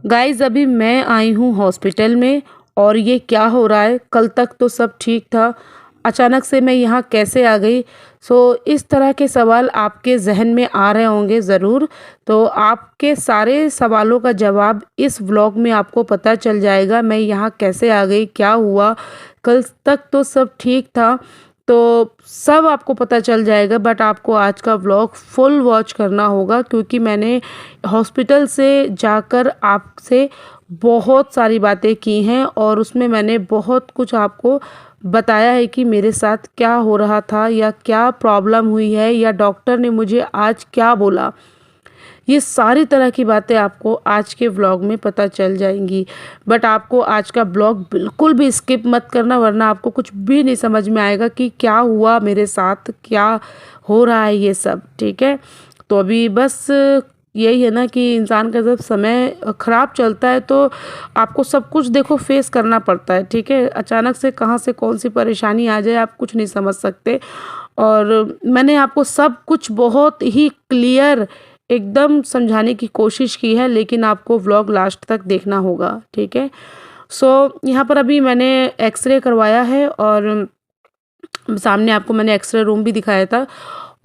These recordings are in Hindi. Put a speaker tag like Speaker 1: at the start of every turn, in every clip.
Speaker 1: गाइज़ अभी मैं आई हूँ हॉस्पिटल में और ये क्या हो रहा है? कल तक तो सब ठीक था, अचानक से मैं यहाँ कैसे आ गई? इस तरह के सवाल आपके ज़हन में आ रहे होंगे ज़रूर, तो आपके सारे सवालों का जवाब इस व्लॉग में आपको पता चल जाएगा। मैं यहाँ कैसे आ गई? क्या हुआ? कल तक तो सब ठीक था, तो सब आपको पता चल जाएगा, बट आपको आज का व्लॉग फुल वॉच करना होगा क्योंकि मैंने हॉस्पिटल से जाकर आपसे बहुत सारी बातें की हैं और उसमें मैंने बहुत कुछ आपको बताया है कि मेरे साथ क्या हो रहा था या क्या प्रॉब्लम हुई है या डॉक्टर ने मुझे आज क्या बोला। ये सारी तरह की बातें आपको आज के व्लॉग में पता चल जाएंगी, बट आपको आज का व्लॉग बिल्कुल भी स्किप मत करना, वरना आपको कुछ भी नहीं समझ में आएगा कि क्या हुआ मेरे साथ, क्या हो रहा है ये सब। ठीक है, तो अभी बस यही है ना कि इंसान का जब समय ख़राब चलता है तो आपको सब कुछ देखो फेस करना पड़ता है। ठीक है, अचानक से कहाँ से कौन सी परेशानी आ जाए आप कुछ नहीं समझ सकते। और मैंने आपको सब कुछ बहुत ही क्लियर एकदम समझाने की कोशिश की है, लेकिन आपको व्लॉग लास्ट तक देखना होगा। ठीक है, यहाँ पर अभी मैंने एक्सरे करवाया है और सामने आपको मैंने एक्सरे रूम भी दिखाया था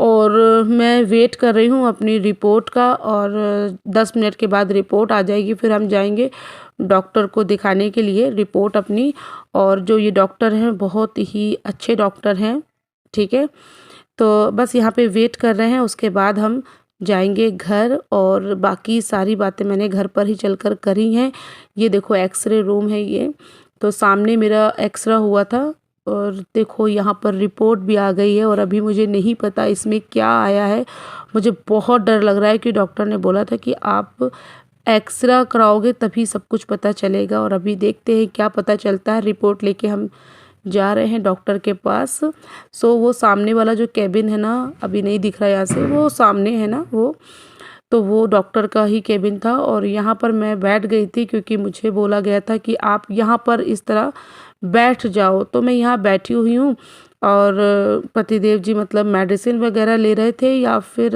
Speaker 1: और मैं वेट कर रही हूँ अपनी रिपोर्ट का और 10 मिनट के बाद रिपोर्ट आ जाएगी, फिर हम जाएंगे डॉक्टर को दिखाने के लिए रिपोर्ट अपनी। और जो ये डॉक्टर हैं बहुत ही अच्छे डॉक्टर हैं। ठीक है, तो बस यहाँ पे वेट कर रहे हैं, उसके बाद हम जाएंगे घर और बाकी सारी बातें मैंने घर पर ही चलकर करी हैं। ये देखो एक्सरे रूम है ये, तो सामने मेरा एक्सरा हुआ था और देखो यहाँ पर रिपोर्ट भी आ गई है और अभी मुझे नहीं पता इसमें क्या आया है। मुझे बहुत डर लग रहा है कि डॉक्टर ने बोला था कि आप एक्सरा कराओगे तभी सब कुछ पता चलेगा, और अभी देखते हैं क्या पता चलता है। रिपोर्ट लेके हम जा रहे हैं डॉक्टर के पास। वो सामने वाला जो केबिन है ना, अभी नहीं दिख रहा है यहाँ से, वो सामने है ना वो, तो वो डॉक्टर का ही केबिन था और यहाँ पर मैं बैठ गई थी क्योंकि मुझे बोला गया था कि आप यहाँ पर इस तरह बैठ जाओ, तो मैं यहाँ बैठी हुई हूँ। और पतिदेव जी मतलब मेडिसिन वगैरह ले रहे थे या फिर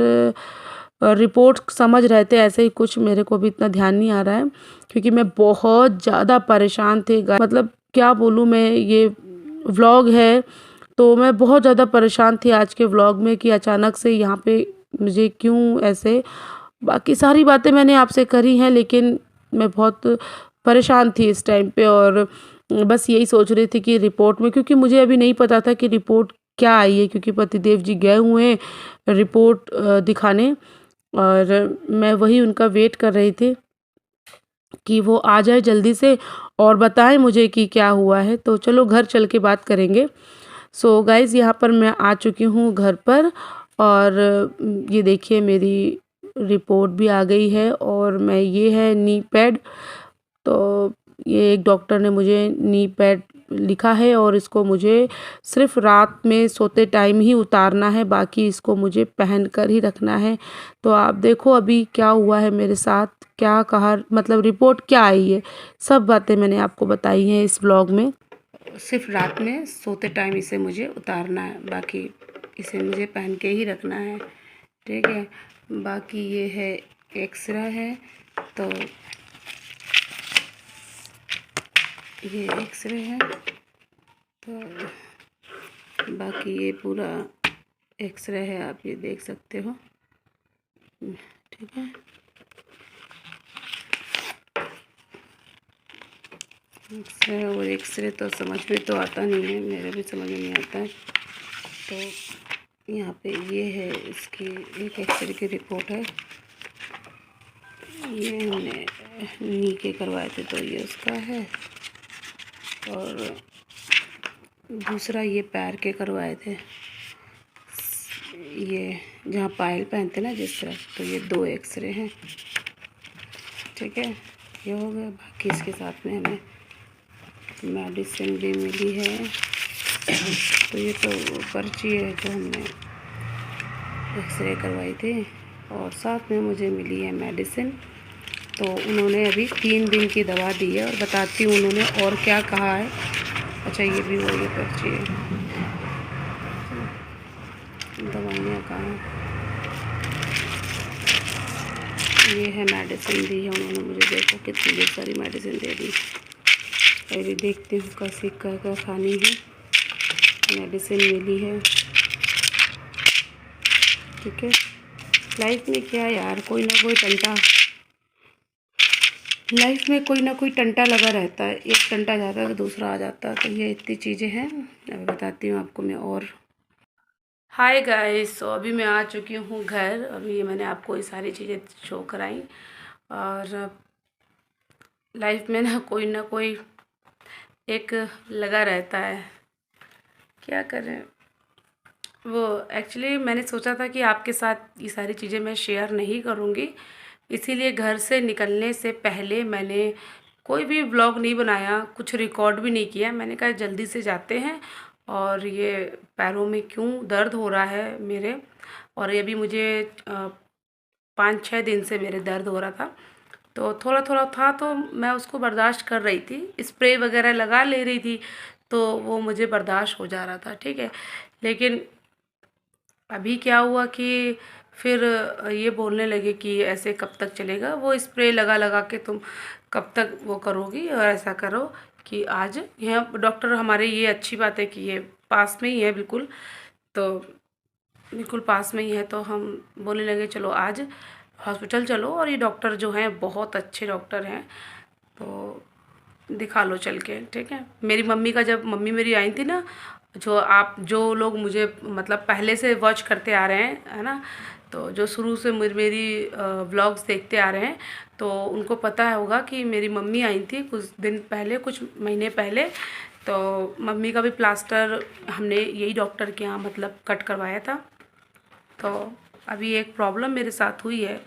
Speaker 1: रिपोर्ट समझ रहे थे, ऐसे ही कुछ, मेरे को भी इतना ध्यान नहीं आ रहा है क्योंकि मैं बहुत ज़्यादा परेशान थी। मतलब क्या बोलूँ मैं, ये व्लॉग है तो मैं बहुत ज़्यादा परेशान थी आज के व्लॉग में कि अचानक से यहाँ पे मुझे क्यों ऐसे। बाकी सारी बातें मैंने आपसे करी हैं, लेकिन मैं बहुत परेशान थी इस टाइम पे और बस यही सोच रही थी कि रिपोर्ट में, क्योंकि मुझे अभी नहीं पता था कि रिपोर्ट क्या आई है क्योंकि पतिदेव जी गए हुए हैं रिपोर्ट दिखाने और मैं वही उनका वेट कर रही थी कि वो आ जाए जल्दी से और बताएं मुझे कि क्या हुआ है। तो चलो घर चल के बात करेंगे। गाइज़ यहाँ पर मैं आ चुकी हूँ घर पर और ये देखिए मेरी रिपोर्ट भी आ गई है और मैं, ये है नी पैड। तो ये एक डॉक्टर ने मुझे नी पैड लिखा है और इसको मुझे सिर्फ रात में सोते टाइम ही उतारना है, बाकी इसको मुझे पहन कर ही रखना है। तो आप देखो अभी क्या हुआ है मेरे साथ, क्या कहा, मतलब रिपोर्ट क्या आई है, सब बातें मैंने आपको बताई हैं इस ब्लॉग में। सिर्फ रात में सोते टाइम इसे मुझे उतारना है, बाकी इसे मुझे पहन के ही रखना है। ठीक है, बाकी ये है एक्सरा है, तो ये एक्सरे है, तो बाकी ये पूरा एक्सरे है, आप ये देख सकते हो। ठीक है, एक्सरे, और एक्सरे तो समझ में तो आता नहीं है, मेरे भी समझ में नहीं आता है। तो यहाँ पे ये है इसकी एक एक्सरे की रिपोर्ट है, ये हमने नी के करवाए थे तो ये उसका है, और दूसरा ये पैर के करवाए थे, ये जहाँ पायल पहनते ना जिस तरह, तो ये 2 एक्सरे हैं। ठीक है, ये हो गया। बाकी इसके साथ में हमें मेडिसिन भी मिली है, तो ये तो पर्ची है जो हमने एक्सरे करवाई थी और साथ में मुझे मिली है मेडिसिन। तो उन्होंने अभी 3 दिन की दवा दी है और बताती हूँ उन्होंने और क्या कहा है। अच्छा, ये भी वही पर्ची है, दवाइयाँ कहाँ हैं, ये है मेडिसिन दी है उन्होंने मुझे, देखो कितनी सारी मेडिसिन दे दी। अभी देखती हूँ कैसे क्या क्या खानी है। मेडिसिन मिली है, ठीक है। लाइफ में क्या यार, कोई ना कोई टंटा, लाइफ में कोई ना कोई टंटा लगा रहता है। एक टंटा जाता है तो दूसरा आ जाता है। तो ये इतनी चीज़ें हैं, अभी बताती हूँ आपको मैं। और हाय गाइस, तो अभी मैं आ चुकी हूँ घर। अभी मैंने आपको ये सारी चीज़ें शो कराई। और लाइफ में ना कोई एक लगा रहता है, क्या करें। वो एक्चुअली मैंने सोचा था कि आपके साथ ये सारी चीज़ें मैं शेयर नहीं करूँगी, इसीलिए घर से निकलने से पहले मैंने कोई भी व्लॉग नहीं बनाया, कुछ रिकॉर्ड भी नहीं किया। मैंने कहा जल्दी से जाते हैं। और ये पैरों में क्यों दर्द हो रहा है मेरे, और ये भी मुझे 5-6 दिन से मेरे दर्द हो रहा था। तो थोड़ा थोड़ा था तो मैं उसको बर्दाश्त कर रही थी, स्प्रे वगैरह लगा ले रही थी, तो वो मुझे बर्दाश्त हो जा रहा था, ठीक है। लेकिन अभी क्या हुआ कि फिर ये बोलने लगे कि ऐसे कब तक चलेगा, वो स्प्रे लगा लगा के तुम कब तक वो करोगी, और ऐसा करो कि आज यहाँ डॉक्टर हमारे, ये अच्छी बात है कि ये पास में ही है बिल्कुल, तो बिल्कुल पास में ही है। तो हम बोलने लगे चलो आज हॉस्पिटल चलो, और ये डॉक्टर जो हैं बहुत अच्छे डॉक्टर हैं, तो दिखा लो चल के, ठीक है। मेरी मम्मी का, जब मम्मी मेरी आई थी ना, जो लोग मुझे मतलब पहले से वॉच करते आ रहे हैं, है ना, तो जो शुरू से मेरी व्लॉग्स देखते आ रहे हैं, तो उनको पता होगा कि मेरी मम्मी आई थी कुछ दिन पहले, कुछ महीने पहले। तो मम्मी का भी प्लास्टर हमने यही डॉक्टर के यहाँ मतलब कट करवाया था। तो अभी एक प्रॉब्लम मेरे साथ हुई है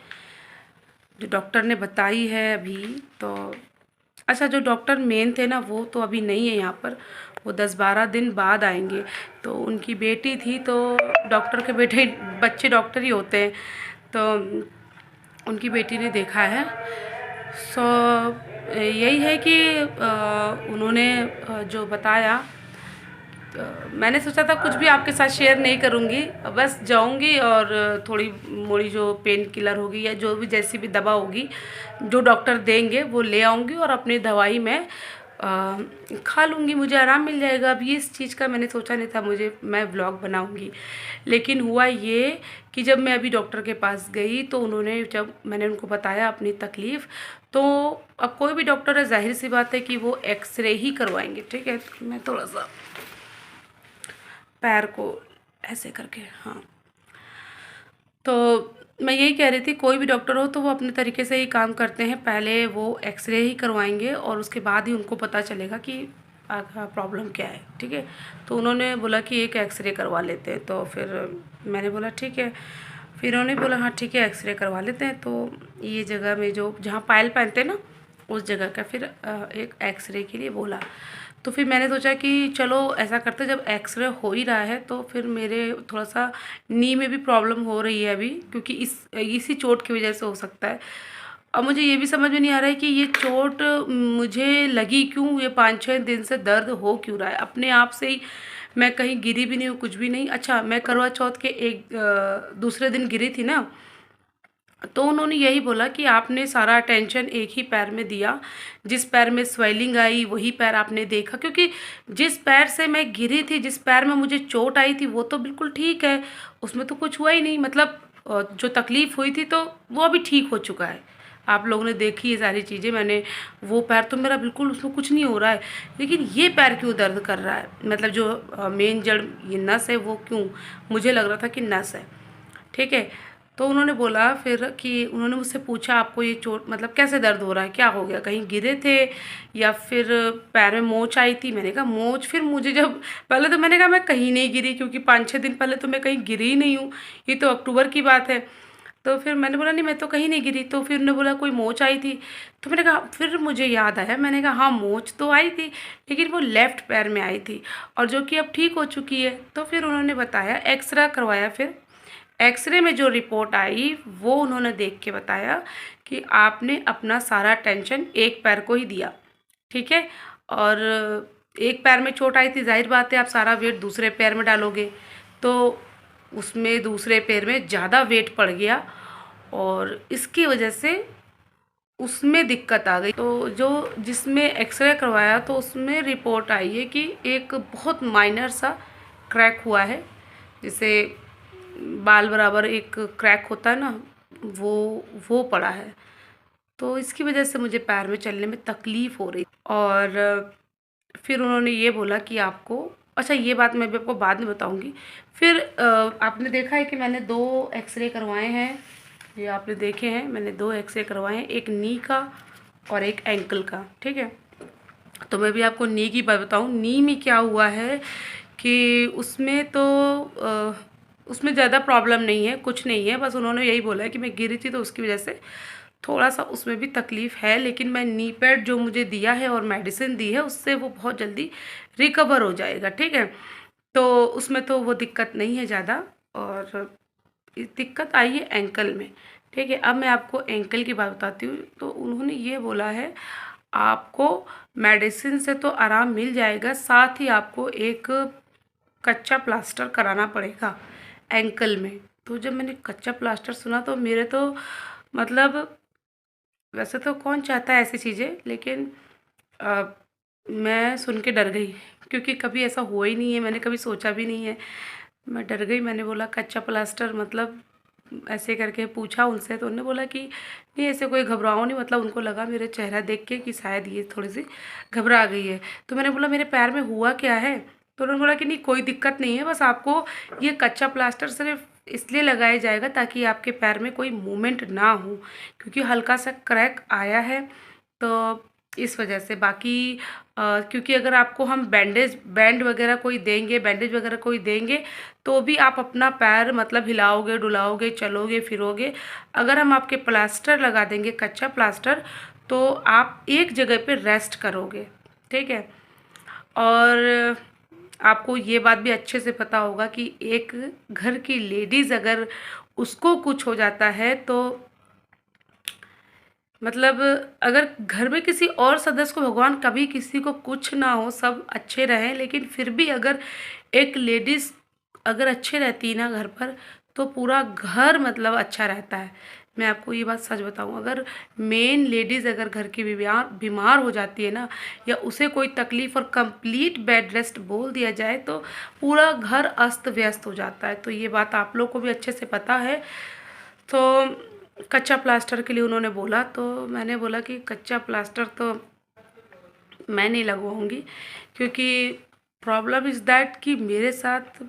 Speaker 1: जो डॉक्टर ने बताई है अभी। तो अच्छा, जो डॉक्टर मेन थे ना, वो तो अभी नहीं है यहाँ पर, वो 10-12 दिन बाद आएंगे। तो उनकी बेटी थी, तो डॉक्टर के बच्चे डॉक्टर ही होते हैं, तो उनकी बेटी ने देखा है। सो यही है कि उन्होंने जो बताया, मैंने सोचा था कुछ भी आपके साथ शेयर नहीं करूँगी, बस जाऊँगी और थोड़ी मोड़ी जो पेन किलर होगी या जो भी जैसी भी दवा होगी जो डॉक्टर देंगे वो ले आऊँगी, और अपनी दवाई मैं खा लूँगी, मुझे आराम मिल जाएगा। अब ये इस चीज़ का मैंने सोचा नहीं था मैं व्लॉग बनाऊँगी। लेकिन हुआ ये कि जब मैं अभी डॉक्टर के पास गई, तो जब मैंने उनको बताया अपनी तकलीफ़, तो अब कोई भी डॉक्टर है, ज़ाहिर सी बात है कि वो एक्सरे ही करवाएंगे, ठीक है। तो मैं थोड़ा सा पैर को ऐसे करके, हाँ, तो मैं यही कह रही थी, कोई भी डॉक्टर हो तो वो अपने तरीके से ही काम करते हैं। पहले वो एक्सरे ही करवाएंगे और उसके बाद ही उनको पता चलेगा कि प्रॉब्लम क्या है, ठीक है। तो उन्होंने बोला कि एक एक्सरे करवा लेते हैं, तो फिर मैंने बोला ठीक है। फिर उन्होंने बोला हाँ ठीक है, एक्सरे करवा लेते हैं। तो ये जगह में जो जहाँ पायल पहनते हैं ना, उस जगह का फिर एक एक्सरे के लिए बोला। तो फिर मैंने सोचा कि चलो ऐसा करते, जब एक्सरे हो ही रहा है तो फिर मेरे थोड़ा सा नी में भी प्रॉब्लम हो रही है अभी, क्योंकि इसी चोट की वजह से हो सकता है। अब मुझे ये भी समझ में नहीं आ रहा है कि ये चोट मुझे लगी क्यों, ये 5-6 दिन से दर्द हो क्यों रहा है अपने आप से ही। मैं कहीं गिरी भी नहीं हूँ, कुछ भी नहीं। अच्छा, मैं करवा चौथ के दूसरे दिन गिरी थी ना, तो उन्होंने यही बोला कि आपने सारा अटेंशन एक ही पैर में दिया, जिस पैर में स्वेलिंग आई वही पैर आपने देखा, क्योंकि जिस पैर से मैं गिरी थी, जिस पैर में मुझे चोट आई थी, वो तो बिल्कुल ठीक है, उसमें तो कुछ हुआ ही नहीं। मतलब जो तकलीफ़ हुई थी तो वो अभी ठीक हो चुका है। आप लोगों ने देखी ये सारी चीज़ें, मैंने वो पैर तो मेरा बिल्कुल, उसमें कुछ नहीं हो रहा है। लेकिन ये पैर क्यों दर्द कर रहा है, मतलब जो मेन जड़ ये नस है वो क्यों, मुझे लग रहा था कि नस है, ठीक है। तो उन्होंने बोला फिर कि उन्होंने मुझसे पूछा आपको ये चोट मतलब कैसे दर्द हो रहा है, क्या हो गया, कहीं गिरे थे या फिर पैर में मोच आई थी। मैंने कहा मोच, फिर मुझे जब पहले तो मैंने कहा मैं कहीं नहीं गिरी, क्योंकि 5-6 दिन पहले तो मैं कहीं गिरी ही नहीं हूँ, ये तो अक्टूबर की बात है। तो फिर मैंने बोला नहीं मैं तो कहीं नहीं गिरी। तो फिर उन्होंने बोला कोई मोच आई थी। तो मैंने कहा, फिर मुझे याद आया, मैंने कहा हाँ मोच तो आई थी, लेकिन वो लेफ़्ट पैर में आई थी, और जो कि अब ठीक हो चुकी है। तो फिर उन्होंने बताया, एक्सरे करवाया। फिर एक्सरे में जो रिपोर्ट आई वो उन्होंने देख के बताया कि आपने अपना सारा टेंशन एक पैर को ही दिया, ठीक है। और एक पैर में चोट आई थी, जाहिर बात है आप सारा वेट दूसरे पैर में डालोगे, तो उसमें दूसरे पैर में ज़्यादा वेट पड़ गया, और इसकी वजह से उसमें दिक्कत आ गई। तो जो जिसमें एक्सरे करवाया तो उसमें रिपोर्ट आई है कि एक बहुत माइनर सा क्रैक हुआ है, जिसे बाल बराबर एक क्रैक होता है ना, वो पड़ा है। तो इसकी वजह से मुझे पैर में चलने में तकलीफ़ हो रही। और फिर उन्होंने ये बोला कि आपको, अच्छा ये बात मैं भी आपको बाद में बताऊंगी। फिर आपने देखा है कि मैंने 2 एक्सरे करवाए हैं, ये आपने देखे हैं, मैंने 2 एक्सरे करवाए हैं, एक नी का और एक एंकल का, ठीक है। तो मैं भी आपको नी की बात बताऊं, नी में क्या हुआ है कि उसमें तो उसमें ज़्यादा प्रॉब्लम नहीं है, कुछ नहीं है, बस उन्होंने यही बोला है कि मैं गिरी थी तो उसकी वजह से थोड़ा सा उसमें भी तकलीफ़ है, लेकिन मैं नी पैड जो मुझे दिया है और मेडिसिन दी है उससे वो बहुत जल्दी रिकवर हो जाएगा, ठीक है। तो उसमें तो वो दिक्कत नहीं है ज़्यादा। और दिक्कत आई है एंकल में, ठीक है। अब मैं आपको एंकल की बात बताती हूँ। तो उन्होंने ये बोला है आपको मेडिसिन से तो आराम मिल जाएगा, साथ ही आपको एक कच्चा प्लास्टर कराना पड़ेगा एंकल में। तो जब मैंने कच्चा प्लास्टर सुना तो मेरे तो मतलब, वैसे तो कौन चाहता है ऐसी चीज़ें, लेकिन अ, मैं सुन के डर गई, क्योंकि कभी ऐसा हुआ ही नहीं है, मैंने कभी सोचा भी नहीं है। मैं डर गई, मैंने बोला कच्चा प्लास्टर मतलब, ऐसे करके पूछा उनसे तो उन्होंने बोला कि नहीं ऐसे कोई घबराओ नहीं, मतलब उनको लगा मेरे चेहरा देख के कि शायद ये थोड़ी सी घबरा गई है। तो मैंने बोला मेरे पैर में हुआ क्या है, तो उन्होंने बोला कि नहीं कोई दिक्कत नहीं है, बस आपको ये कच्चा प्लास्टर सिर्फ इसलिए लगाया जाएगा ताकि आपके पैर में कोई मूवमेंट ना हो, क्योंकि हल्का सा क्रैक आया है, तो इस वजह से। बाकी क्योंकि अगर आपको हम बैंड वगैरह कोई देंगे, बैंडेज वगैरह कोई देंगे, तो भी आप अपना पैर मतलब हिलाओगे डुलाओगे चलोगे फिरोगे। अगर हम आपके प्लास्टर लगा देंगे कच्चा प्लास्टर, तो आप एक जगह पे रेस्ट करोगे, ठीक है। और आपको ये बात भी अच्छे से पता होगा कि एक घर की लेडीज़ अगर उसको कुछ हो जाता है तो मतलब, अगर घर में किसी और सदस्य को, भगवान कभी किसी को कुछ ना हो, सब अच्छे रहें, लेकिन फिर भी अगर एक लेडीज़ अगर अच्छे रहती है ना घर पर, तो पूरा घर मतलब अच्छा रहता है। मैं आपको ये बात सच बताऊं, अगर मेन लेडीज़ अगर घर की बीमार बीमार हो जाती है ना, या उसे कोई तकलीफ़ और कंप्लीट बेड रेस्ट बोल दिया जाए, तो पूरा घर अस्त व्यस्त हो जाता है। तो ये बात आप लोग को भी अच्छे से पता है। तो कच्चा प्लास्टर के लिए उन्होंने बोला, तो मैंने बोला कि कच्चा प्लास्टर तो मैं नहीं लगवाऊंगी, क्योंकि प्रॉब्लम इज़ दैट कि मेरे साथ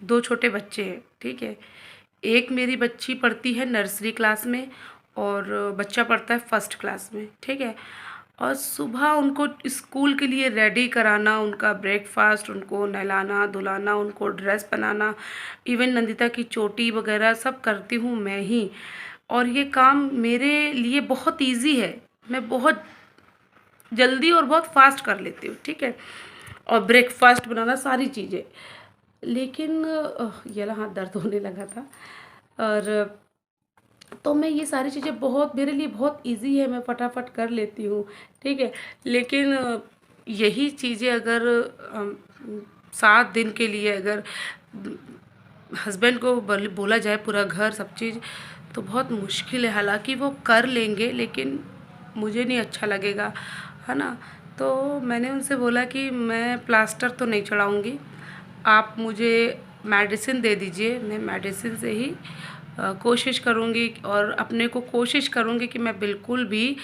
Speaker 1: 2 छोटे बच्चे हैं, ठीक है। एक मेरी बच्ची पढ़ती है नर्सरी क्लास में, और बच्चा पढ़ता है फर्स्ट क्लास में, ठीक है। और सुबह उनको स्कूल के लिए रेडी कराना, उनका ब्रेकफास्ट, उनको नहलाना धुलाना, उनको ड्रेस बनाना, इवन नंदिता की चोटी वगैरह सब करती हूँ मैं ही। और ये काम मेरे लिए बहुत इजी है, मैं बहुत जल्दी और बहुत फास्ट कर लेती हूँ, ठीक है। और ब्रेकफास्ट बनाना सारी चीज़ें, लेकिन ये हाथ दर्द होने लगा था। और तो मैं ये सारी चीज़ें बहुत, मेरे लिए बहुत इजी है, मैं फटाफट कर लेती हूँ, ठीक है। लेकिन यही चीज़ें अगर 7 दिन के लिए अगर हस्बैंड को बोला जाए पूरा घर सब चीज़, तो बहुत मुश्किल है। हालांकि वो कर लेंगे, लेकिन मुझे नहीं अच्छा लगेगा, है ना। तो मैंने उनसे बोला कि मैं प्लास्टर तो नहीं चढ़ाऊँगी, आप मुझे मेडिसिन दे दीजिए, मैं मेडिसिन से ही कोशिश करूँगी, और अपने को कोशिश करूँगी कि मैं बिल्कुल भी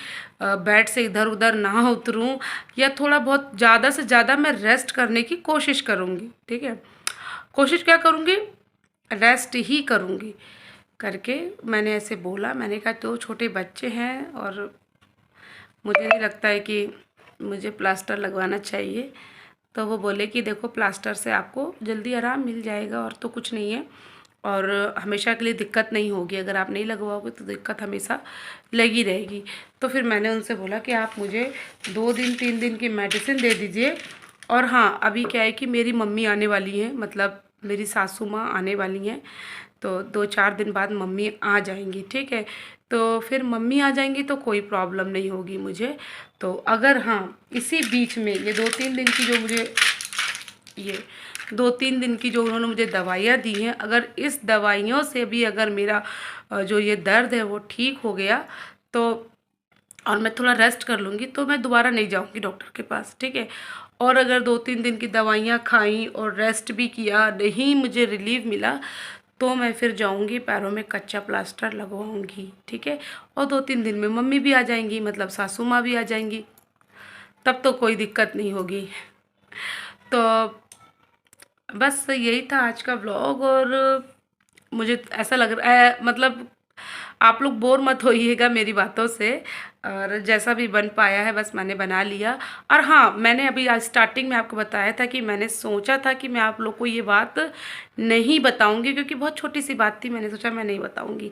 Speaker 1: बेड से इधर उधर ना उतरूँ, या थोड़ा बहुत ज़्यादा से ज़्यादा मैं रेस्ट करने की कोशिश करूँगी, ठीक है। कोशिश क्या करूँगी, रेस्ट ही करूँगी करके मैंने ऐसे बोला। मैंने कहा 2 छोटे बच्चे हैं और मुझे नहीं लगता है कि मुझे प्लास्टर लगवाना चाहिए। तो वो बोले कि देखो प्लास्टर से आपको जल्दी आराम मिल जाएगा, और तो कुछ नहीं है, और हमेशा के लिए दिक्कत नहीं होगी, अगर आप नहीं लगवाओगे तो दिक्कत हमेशा लगी रहेगी। तो फिर मैंने उनसे बोला कि आप मुझे 2 दिन 3 दिन की मेडिसिन दे दीजिए। और हाँ, अभी क्या है कि मेरी मम्मी आने वाली हैं, मतलब मेरी सासू माँ आने वाली हैं, तो 2-4 दिन बाद मम्मी आ जाएंगी, ठीक है। तो फिर मम्मी आ जाएंगी तो कोई प्रॉब्लम नहीं होगी मुझे। तो अगर हाँ, इसी बीच में ये 2-3 दिन की जो मुझे ये 2-3 दिन की जो उन्होंने मुझे दवाइयाँ दी हैं, अगर इस दवाइयों से भी अगर मेरा जो ये दर्द है वो ठीक हो गया तो, और मैं थोड़ा रेस्ट कर लूँगी, तो मैं दोबारा नहीं जाऊँगी डॉक्टर के पास, ठीक है। और अगर 2-3 दिन की दवाइयाँ खाई और रेस्ट भी किया, नहीं मुझे रिलीफ मिला, तो मैं फिर जाऊँगी पैरों में कच्चा प्लास्टर लगवाऊँगी, ठीक है। और 2-3 दिन में मम्मी भी आ जाएंगी, मतलब सासू माँ भी आ जाएंगी, तब तो कोई दिक्कत नहीं होगी। तो बस यही था आज का व्लॉग। और मुझे ऐसा लग रहा है, मतलब आप लोग बोर मत होइएगा मेरी बातों से, और जैसा भी बन पाया है बस मैंने बना लिया। और हाँ, मैंने अभी आज स्टार्टिंग में आपको बताया था कि मैंने सोचा था कि मैं आप लोग को ये बात नहीं बताऊंगी, क्योंकि बहुत छोटी सी बात थी, मैंने सोचा मैं नहीं बताऊंगी।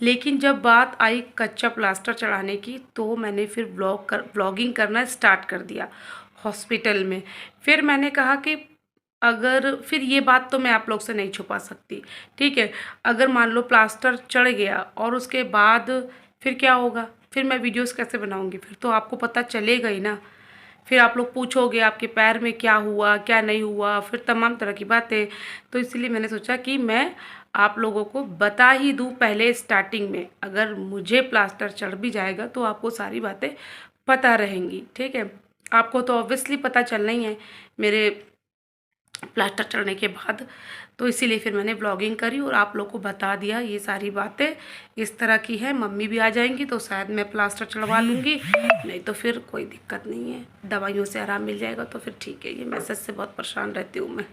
Speaker 1: लेकिन जब बात आई कच्चा प्लास्टर चढ़ाने की, तो मैंने फिर व्लॉगिंग करना स्टार्ट कर दिया हॉस्पिटल में। फिर मैंने कहा कि अगर फिर ये बात तो मैं आप लोग से नहीं छुपा सकती, ठीक है। अगर मान लो प्लास्टर चढ़ गया और उसके बाद फिर क्या होगा, फिर मैं वीडियोस कैसे बनाऊंगी, फिर तो आपको पता चलेगा ही ना। फिर आप लोग पूछोगे आपके पैर में क्या हुआ क्या नहीं हुआ, फिर तमाम तरह की बातें। तो इसलिए मैंने सोचा कि मैं आप लोगों को बता ही दूँ पहले स्टार्टिंग में। अगर मुझे प्लास्टर चढ़ भी जाएगा तो आपको सारी बातें पता रहेंगी, ठीक है। आपको तो ऑब्वियसली पता चलना ही है मेरे प्लास्टर चढ़ने के बाद। तो इसीलिए फिर मैंने ब्लॉगिंग करी और आप लोग को बता दिया ये सारी बातें इस तरह की है। मम्मी भी आ जाएंगी तो शायद मैं प्लास्टर चढ़वा लूँगी, नहीं तो फिर कोई दिक्कत नहीं है, दवाइयों से आराम मिल जाएगा तो फिर ठीक है। ये मैसेज से बहुत परेशान रहती हूँ मैं।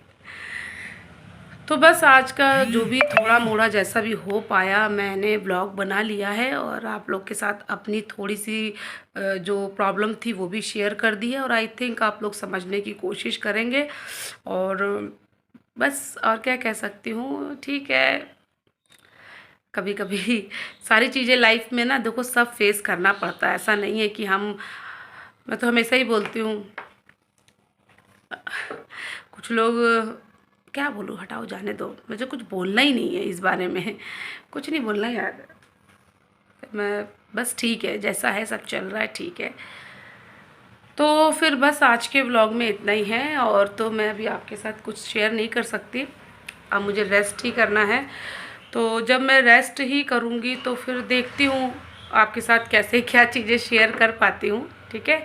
Speaker 1: तो बस आज का जो भी थोड़ा मोड़ा जैसा भी हो पाया मैंने ब्लॉग बना लिया है, और आप लोग के साथ अपनी थोड़ी सी जो प्रॉब्लम थी वो भी शेयर कर दी है, और आई थिंक आप लोग समझने की कोशिश करेंगे। और बस और क्या कह सकती हूँ, ठीक है। कभी कभी सारी चीज़ें लाइफ में ना देखो सब फेस करना पड़ता है, ऐसा नहीं है कि मैं तो हमेशा ही बोलती हूँ, कुछ लोग, क्या बोलूँ, हटाओ जाने दो, मुझे कुछ बोलना ही नहीं है इस बारे में, कुछ नहीं बोलना यार। मैं बस ठीक है, जैसा है सब चल रहा है, ठीक है। तो फिर बस आज के व्लॉग में इतना ही है, और तो मैं अभी आपके साथ कुछ शेयर नहीं कर सकती, अब मुझे रेस्ट ही करना है। तो जब मैं रेस्ट ही करूँगी तो फिर देखती हूँ आपके साथ कैसे क्या चीज़ें शेयर कर पाती हूँ, ठीक है।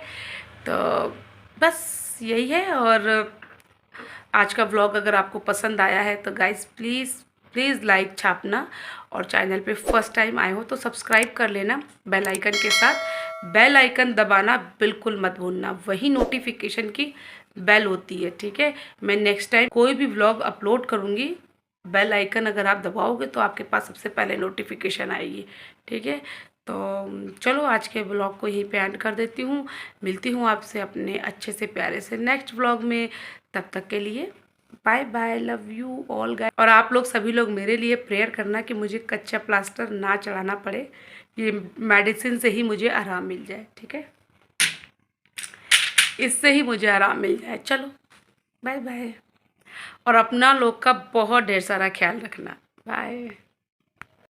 Speaker 1: तो बस यही है। और आज का व्लॉग अगर आपको पसंद आया है तो गाइस प्लीज़ प्लीज़ लाइक छापना, और चैनल पे फर्स्ट टाइम आए हो तो सब्सक्राइब कर लेना बेल आइकन के साथ। बेल आइकन दबाना बिल्कुल मत भूलना, वही नोटिफिकेशन की बेल होती है, ठीक है। मैं नेक्स्ट टाइम कोई भी व्लॉग अपलोड करूँगी, बेल आइकन अगर आप दबाओगे तो आपके पास सबसे पहले नोटिफिकेशन आएगी, ठीक है। तो चलो आज के ब्लॉग को यहीं पे एंड कर देती हूँ, मिलती हूँ आपसे अपने अच्छे से प्यारे से नेक्स्ट व्लॉग में। तब तक के लिए bye bye, love you all guys. और आप लोग सभी लोग मेरे लिए प्रेयर करना कि मुझे कच्चा प्लास्टर ना चढ़ाना पड़े, ये मेडिसिन से ही मुझे आराम मिल जाए, ठीक है, इससे ही मुझे आराम मिल जाए। चलो बाय बाय, और अपना लोग का बहुत ढेर सारा ख्याल रखना। बाय।